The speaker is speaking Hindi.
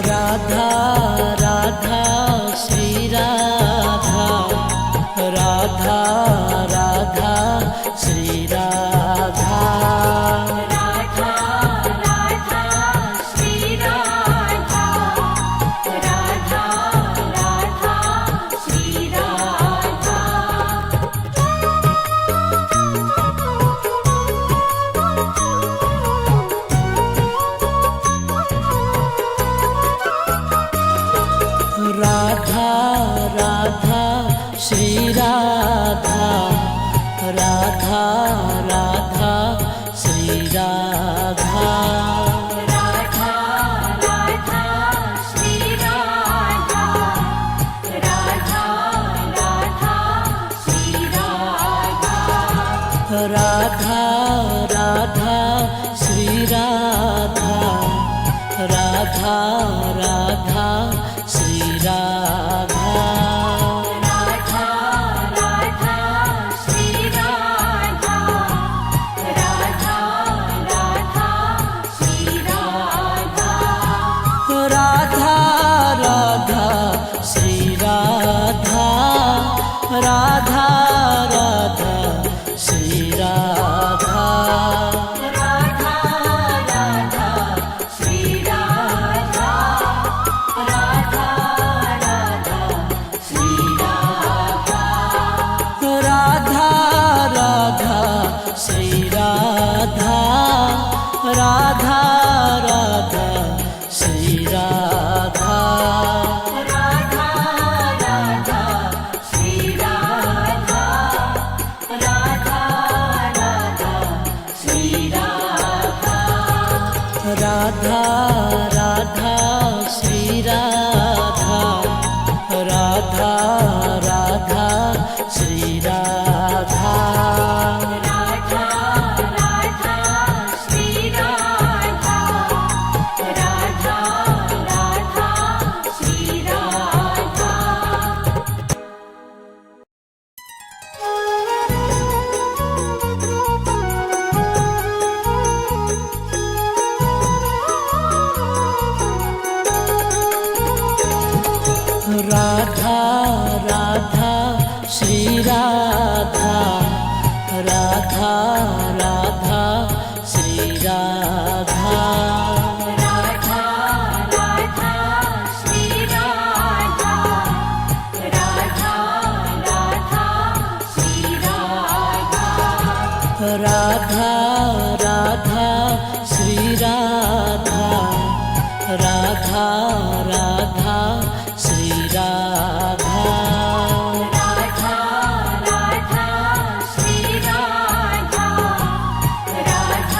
राधा राधा श्री राधा, राधा राधा श्री राधा, राधा राधा श्री राधा, राधा राधा श्री राधा। राधा राधा श्री राधा, राधा राधा श्री राधा, राधा राधा श्री राधा, राधा राधा श्री राधा, राधा राधा श्री राधा, राधा राधा श्री राधा, राधा राधा श्री राधा, राधा राधा श्री राधा, राधा राधा श्री राधा, राधा राधा श्री राधा, राधा राधा श्री राधा, राधा राधा श्री राधा, राधा राधा श्री राधा, राधा राधा श्री राधा, राधा राधा श्री राधा, राधा राधा श्री राधा, राधा राधा श्री राधा, राधा राधा श्री राधा, राधा राधा श्री राधा, राधा राधा श्री राधा। राधा राधा श्री राधा, राधा